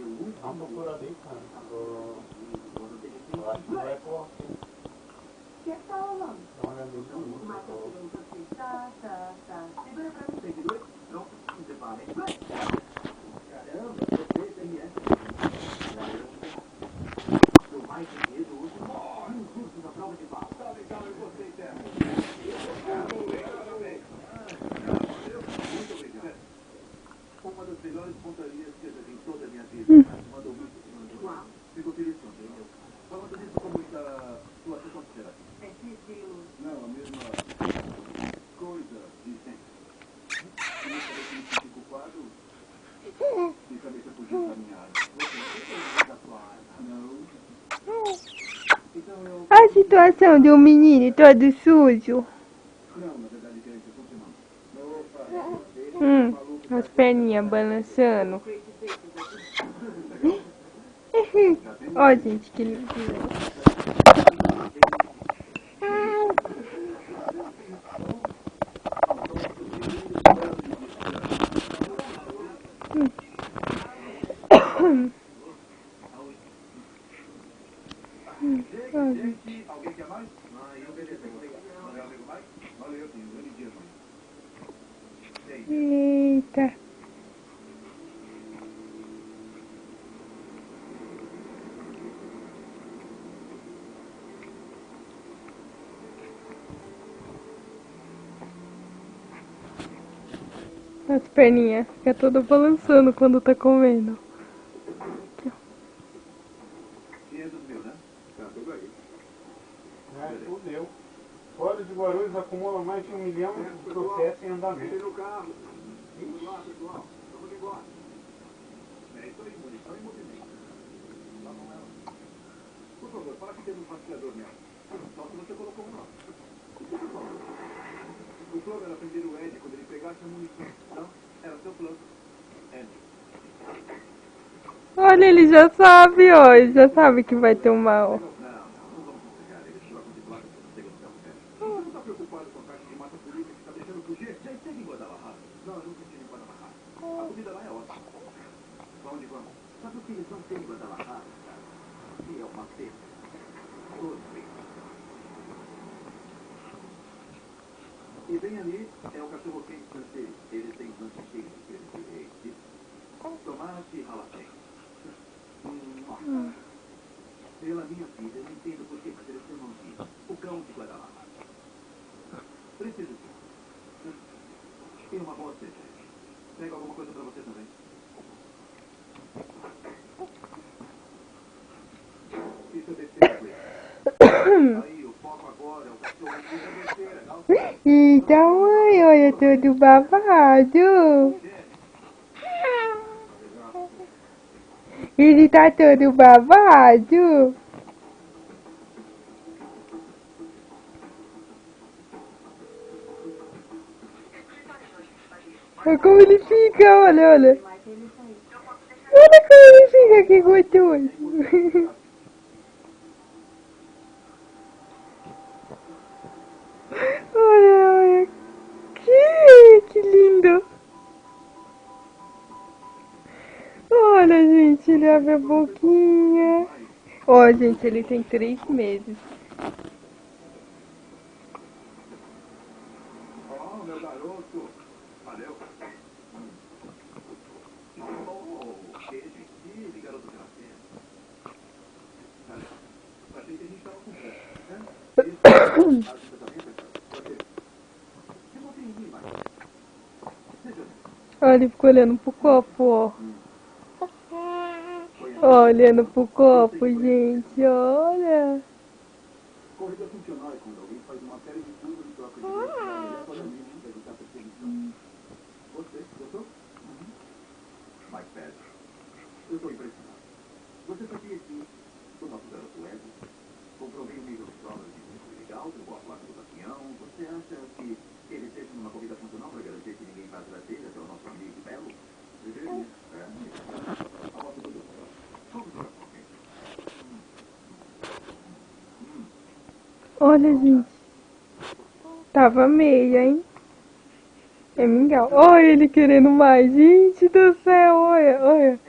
Dá uma procurada aí, cara. Eu acho que não é forte. Dá uma olhada aí pra mim. Segura pra mim. 102? Pronto, caramba, você tem essa. Do mais dinheiro, um curso da prova de bala. Tá legal, eu gostei dessa. Muito obrigado. Uma das melhores pontarias que eu já vi em toda a minha vida. Mandou muito. Uau. Ficou feliz com ele. Falando nisso, como está sua sessão de terapia? É difícil. Não, a mesma coisa de sempre. Como eu falei que me senti culpado, e cabeça fugindo da minha área. Você da sua área? Não. Então eu... A situação de um menino todo sujo. Não, na verdade, que é isso funcionando. Opa, As perninhas balançando. Ó, gente, que lindo. Gente, alguém quer mais? Eu beleza. Valeu, amigo mais? Valeu, tenho um grande dia, mãe. Eita. As perninhas ficam todas balançando quando tá comendo. Dinheiro dos meus, né? Tá, tudo aí. Fudeu. Fora de Guarulhos acumula mais de 1 milhão de processos em andamento. No carro. Vamos lá, pessoal. Vamos embora. É isso aí, munição e movimento. Vamos lá. Por favor, fala que temos um rastreador nela. Só que você colocou um não. O plano era prender o Ed quando ele pegasse a munição. Não, era seu plano. Ed. Olha, ele já sabe, ó. Ele já sabe que vai ter um mal. Não vamos pegar ele. Trocam de placa quando chega no carro velho. Você não está preocupado com a caixa de mata polícia que está deixando fugir? Já esteve em Guadalajara? Não, eu nunca estive em Guadalajara. A comida lá é ótima. Pra onde vamos? Sabe o que eles não têm em Guadalajara? Que é uma feira. Todos bem. E bem ali é o cachorro quente francês. Eles têm lanche-cheiros de creme de leite, tomate e jalapeno. Pela minha vida, eu não entendo por que fazer esse nome. O cão de Guadalajara. Preciso disso. Tem uma boa sede. Pega alguma coisa pra você também. Isso é besteira, aí, o foco agora é o cachorro quente da besteira, não? Eita, mãe, olha todo babado. Ele tá todo babado. Olha como ele fica, olha, olha. Olha como ele fica, que gostoso. Olha, olha. Que lindo. Olha, gente, ele abre a boquinha. Ó, gente, ele tem 3 meses. Oh, meu garoto. Valeu. Oh, que gentil, garoto gracinha. Achei que a gente estava com pressa, né? Isso. Acho que você tá bem pensando. Que você em mim, vai. Seja. Olha, ele ficou olhando pro copo, ó. Ó, olhando pro copo, gente, olha. Corrida funcional é quando alguém faz uma série de curvas e troca de aleatoriamente para evitar perseguição. Você, gostou? Mais perto. Eu estou impressionado. Você sabia que o nosso garoto Ed comprovei um nível de provas de muito legal, trocou a placa do avião. Você acha que ele esteja numa corrida funcional para garantir que ninguém vai atrás dele até o nosso amigo Belo? A volta do doutor. Olha, gente. Tava meia, hein? É mingau. Olha ele querendo mais. Gente do céu, olha, olha.